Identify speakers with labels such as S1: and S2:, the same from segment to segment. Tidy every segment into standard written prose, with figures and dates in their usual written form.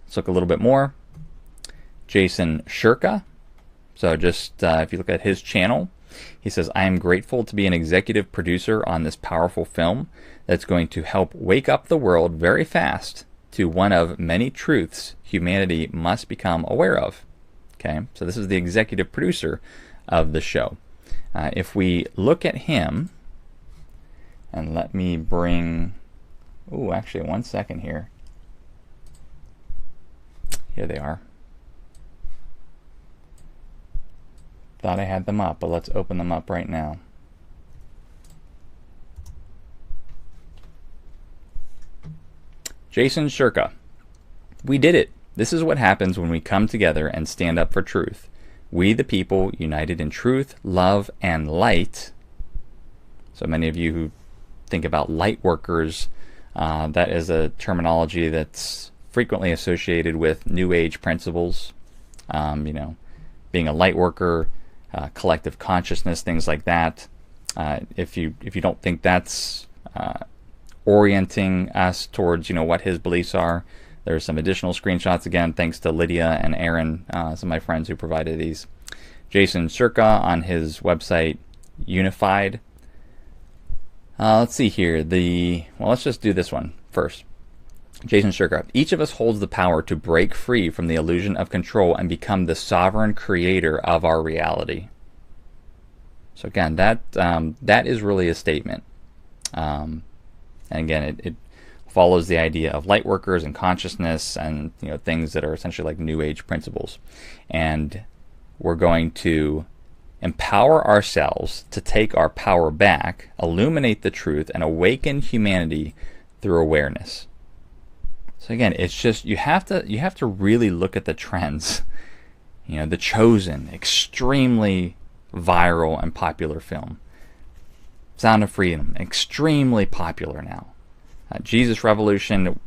S1: Let's look a little bit more. Jason Shurka. So just if you look at his channel, he says, I am grateful to be an executive producer on this powerful film that's going to help wake up the world very fast to one of many truths humanity must become aware of. Okay, so this is the executive producer of the show. If we look at him, and let me bring, actually 1 second here. Here they are. Thought I had them up, but let's open them up right now. Jason Shurka. We did it. This is what happens when we come together and stand up for truth. We the people, united in truth, love, and light. So many of you who think about light workers, that is a terminology that's frequently associated with New Age principles. Being a light worker, collective consciousness, things like that. If you don't think that's orienting us towards what his beliefs are, there's some additional screenshots, again, thanks to Lydia and Aaron, some of my friends who provided these. Jason Shurka on his website, Unified. Let's see here. Let's just do this one first. Jason Shurka. Each of us holds the power to break free from the illusion of control and become the sovereign creator of our reality. So again, that is really a statement. And again, it follows the idea of light workers and consciousness and things that are essentially like New Age principles. And we're going to empower ourselves to take our power back, illuminate the truth, and awaken humanity through awareness. So again, it's just you have to really look at the trends. The Chosen, extremely viral and popular film. Sound of Freedom, extremely popular now. Jesus Revolution,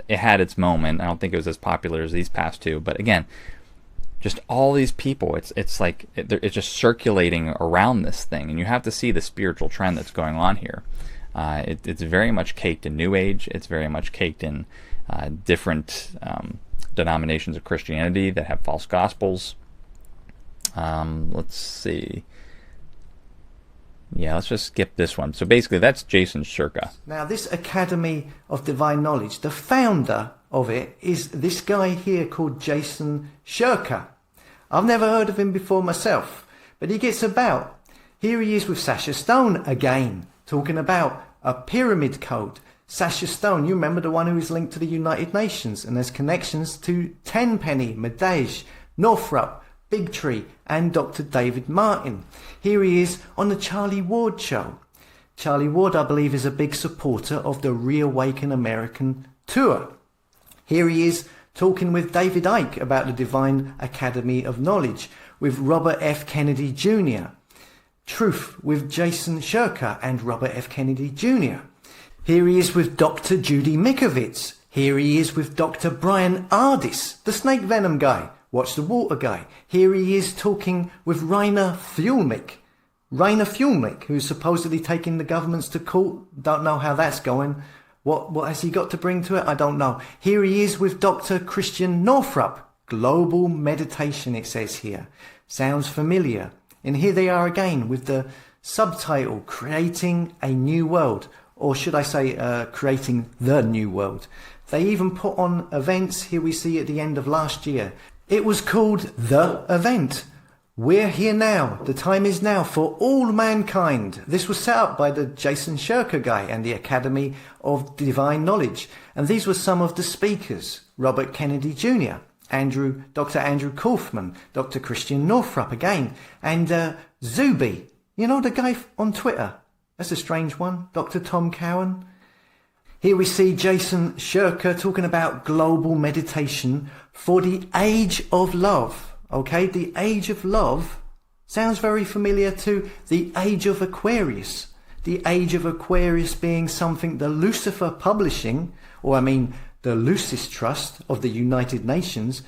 S1: it had its moment. I don't think it was as popular as these past two, but again, just all these people, it's like it's just circulating around this thing, and you have to see the spiritual trend that's going on here. It's very much caked in New Age. It's very much caked in different denominations of Christianity that have false gospels. Let's see. Yeah, let's just skip this one. So basically, that's Jason Shurka.
S2: Now, this Academy of Divine Knowledge, the founder of it is this guy here called Jason Shurka. I've never heard of him before myself, but he gets about. Here he is with Sasha Stone again, talking about a pyramid code. Sasha Stone, you remember the one who is linked to the United Nations and has connections to Tenpenny, Madej, Northrop, Big Tree and Dr. David Martin. Here he is on the Charlie Ward show. Charlie Ward, I believe, is a big supporter of the Reawaken American tour. Here he is talking with David Icke about the Divine Academy of Knowledge, with Robert F. Kennedy Jr. Truth with Jason Shurka and Robert F. Kennedy Jr. Here he is with Dr. Judy Mikovits. Here he is with Dr. Brian Ardis, the snake venom guy. Watch the Water guy. Here he is talking with Rainer Fuelmick. Rainer Fuelmick, who's supposedly taking the governments to court. Don't know how that's going. What has he got to bring to it? I don't know. Here he is with Dr. Christian Northrup. Global meditation, it says here. Sounds familiar. And here they are again with the subtitle, Creating a New World. Or should I say, Creating the New World. They even put on events, here we see at the end of last year. It was called The Event. We're here now. The time is now for all mankind. This was set up by the Jason Shurka guy and the Academy of Divine Knowledge. And these were some of the speakers. Robert Kennedy Jr., Dr. Andrew Kaufman, Dr. Christian Northrup again, and Zuby. You know the guy on Twitter? That's a strange one. Dr. Tom Cowan. Here we see Jason Shurka talking about global meditation for the age of love. Okay, the age of love sounds very familiar to the age of Aquarius. The age of Aquarius being something the Lucifer Publishing, the Lucis Trust of the United Nations,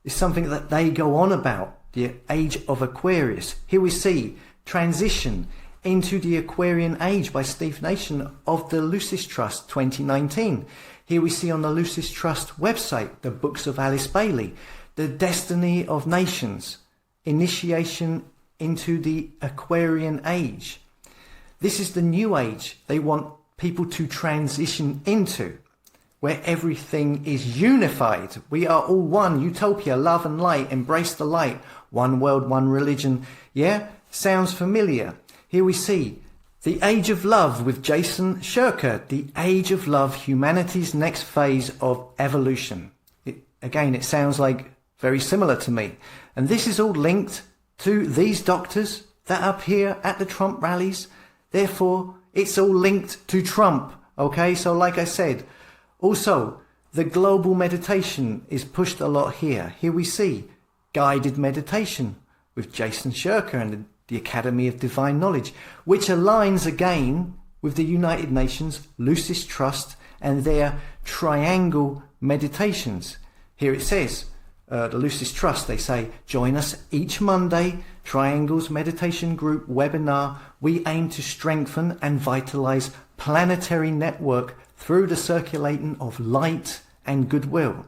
S2: is something that they go on about. The age of Aquarius. Here we see transition, into the Aquarian Age by Steve Nation of the Lucis Trust 2019. Here we see on the Lucis Trust website the books of Alice Bailey, The Destiny of Nations, Initiation into the Aquarian Age. This is the new age they want people to transition into, where everything is unified. We are all one, utopia, love and light, embrace the light, one world, one religion. Yeah, sounds familiar. Here we see the Age of Love with Jason Shurka, the Age of Love, humanity's next phase of evolution. Again, it sounds like very similar to me. And this is all linked to these doctors that appear at the Trump rallies. Therefore, it's all linked to Trump. Okay, so like I said, also, the global meditation is pushed a lot here. Here we see guided meditation with Jason Shurka and the Academy of Divine Knowledge, which aligns again with the United Nations Lucis Trust and their triangle meditations. Here it says, the Lucis Trust, they say, join us each Monday, Triangles Meditation Group webinar. We aim to strengthen and vitalize planetary network through the circulating of light and goodwill.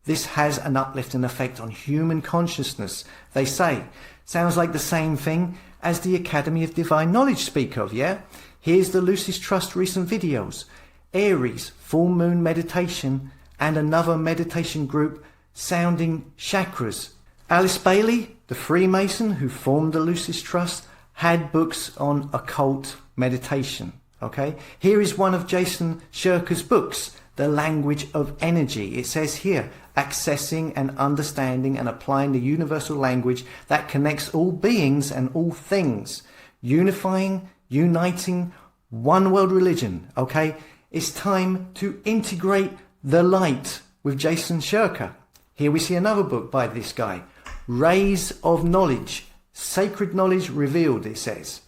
S2: This has an uplifting effect on human consciousness, they say. Sounds like the same thing as the Academy of Divine Knowledge speak of, yeah? Here's the Lucis Trust recent videos. Aries, full moon meditation, and another meditation group sounding chakras. Alice Bailey, the Freemason who formed the Lucis Trust, had books on occult meditation. Okay, here is one of Jason Shurka's books, The Language of Energy. It says here, accessing and understanding and applying the universal language that connects all beings and all things, unifying, uniting, one world religion. Okay, it's time to integrate the light with Jason Shurka. Here we see another book by this guy, Rays of Knowledge, Sacred Knowledge Revealed, it says.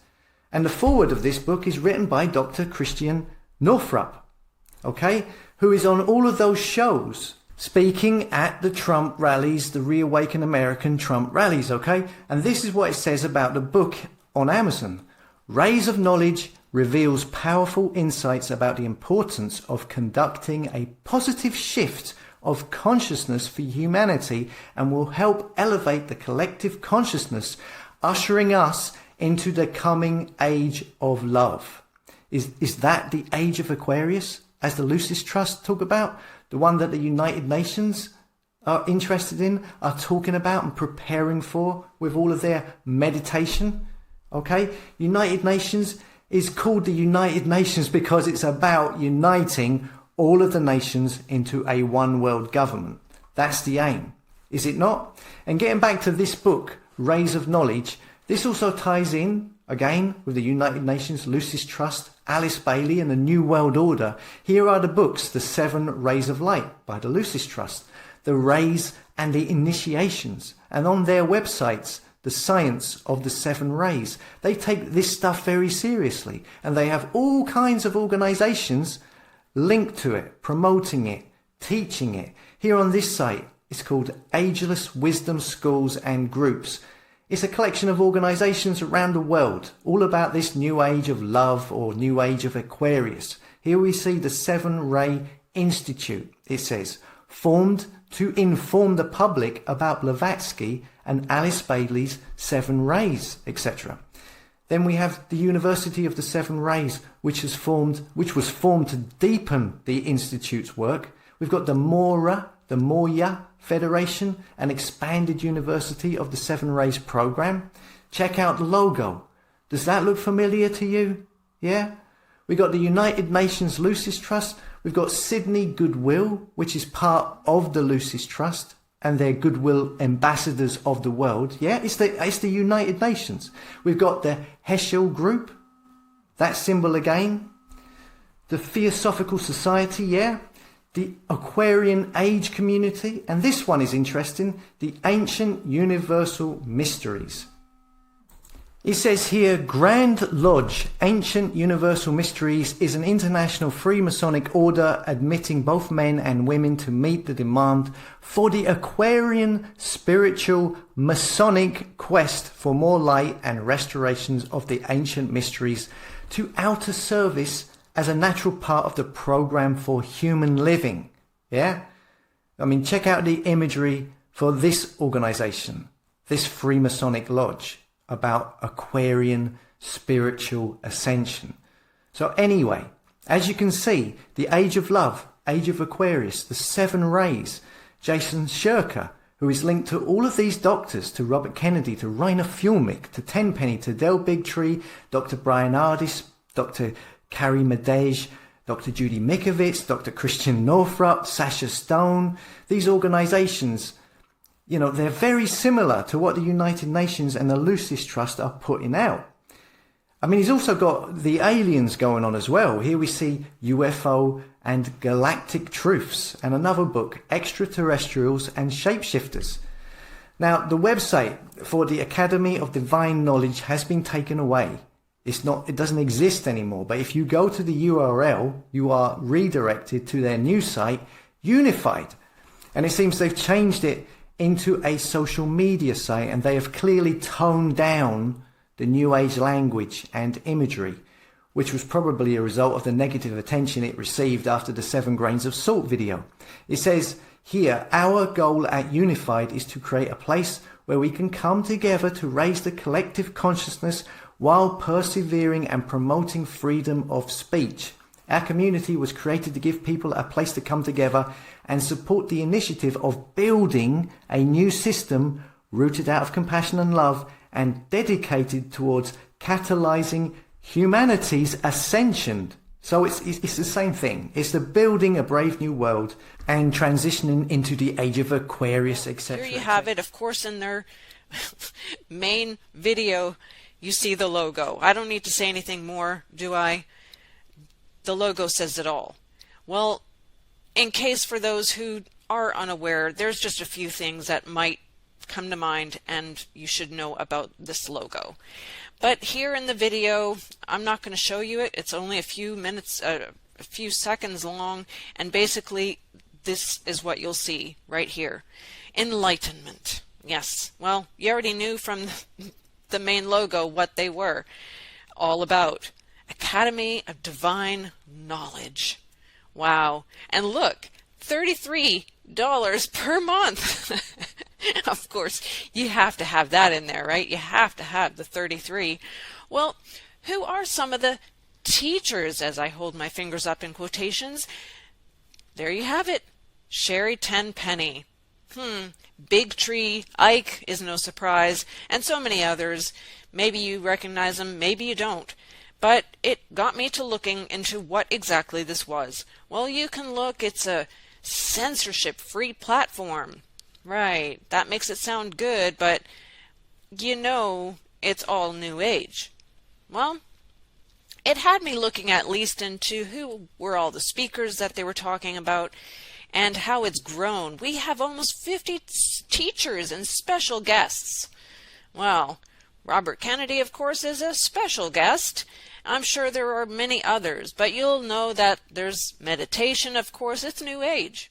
S2: And the foreword of this book is written by Dr. Christian Northrup, okay, who is on all of those shows, speaking at the Trump rallies, the Reawaken American Trump rallies, okay? And this is what it says about the book on Amazon. Rays of Knowledge reveals powerful insights about the importance of conducting a positive shift of consciousness for humanity and will help elevate the collective consciousness, ushering us into the coming age of love. Is that the age of Aquarius, as the Lucis Trust talk about? The one that the United Nations are interested in, are talking about and preparing for with all of their meditation? Okay, United Nations is called the United Nations because it's about uniting all of the nations into a one world government. That's the aim, is it not? And getting back to this book, Rays of Knowledge, this also ties in, again, with the United Nations, Lucis Trust, Alice Bailey and the New World Order. Here are the books, The Seven Rays of Light by the Lucis Trust, The Rays and the Initiations, and on their websites, The Science of the Seven Rays. They take this stuff very seriously, and they have all kinds of organizations linked to it, promoting it, teaching it. Here on this site, it's called Ageless Wisdom Schools and Groups. It's a collection of organizations around the world, all about this new age of love or new age of Aquarius. Here we see the Seven Ray Institute, it says, formed to inform the public about Blavatsky and Alice Bailey's Seven Rays, etc. Then we have the University of the Seven Rays, which was formed to deepen the Institute's work. We've got the Moya Federation, an expanded University of the Seven Rays program. Check out the logo. Does that look familiar to you? Yeah? We got the United Nations Lucis Trust. We've got Sydney Goodwill, which is part of the Lucis Trust, and they're goodwill ambassadors of the world. Yeah, it's the United Nations. We've got the Heschel Group, that symbol again. The Theosophical Society, yeah. The Aquarian Age Community, and this one is interesting, the Ancient Universal Mysteries. It says here, Grand Lodge, Ancient Universal Mysteries, is an international Freemasonic order admitting both men and women to meet the demand for the Aquarian spiritual Masonic quest for more light and restorations of the ancient mysteries to outer service as a natural part of the program for human living. Yeah? I mean, check out the imagery for this organization, this Freemasonic lodge, about Aquarian spiritual ascension. So anyway, as you can see, the Age of Love, Age of Aquarius, the Seven Rays, Jason Shurka, who is linked to all of these doctors, to Robert Kennedy, to Rainer Fulmick, to Tenpenny, to Del Bigtree, Dr. Brian Ardis, Dr. Carrie Madej, Dr. Judy Mikovits, Dr. Christian Northrup, Sasha Stone. These organizations, you know, they're very similar to what the United Nations and the Lucis Trust are putting out. I mean, he's also got the aliens going on as well. Here we see UFO and Galactic Truths, and another book, Extraterrestrials and Shapeshifters. Now, the website for the Academy of Divine Knowledge has been taken away. It doesn't exist anymore. But if you go to the URL, you are redirected to their new site, Unified. And it seems they've changed it into a social media site, and they have clearly toned down the New Age language and imagery, which was probably a result of the negative attention it received after the 7 grains of salt video. It says here, our goal at Unified is to create a place where we can come together to raise the collective consciousness while persevering and promoting freedom of speech. Our community was created to give people a place to come together and support the initiative of building a new system rooted out of compassion and love and dedicated towards catalyzing humanity's ascension. So it's the same thing. It's the building a brave new world and transitioning into the age of Aquarius, etc.
S3: Here you have it, of course, in their main video, you see the logo. I don't need to say anything more, do I? The logo says it all. Well, in case for those who are unaware, there's just a few things that might come to mind and you should know about this logo. But here in the video, I'm not going to show you it. It's only a few minutes, a few seconds long, and basically this is what you'll see right here. Enlightenment. Yes, well, you already knew from the main logo what they were all about. Academy of Divine Knowledge. Wow. And look, $33 per month. Of course, you have to have that in there, right? You have to have the 33. Well, who are some of the teachers, as I hold my fingers up in quotations? There you have it. Sherry Tenpenny. Big Tree, Ike is no surprise, and so many others. Maybe you recognize them, maybe you don't. But it got me to looking into what exactly this was. Well, you can look, it's a censorship-free platform. Right, that makes it sound good, but you know it's all New Age. Well, it had me looking at least into who were all the speakers that they were talking about and how it's grown. We have almost 50 teachers and special guests. Well, Robert Kennedy, of course, is a special guest. I'm sure there are many others, but you'll know that there's meditation, of course, it's New Age.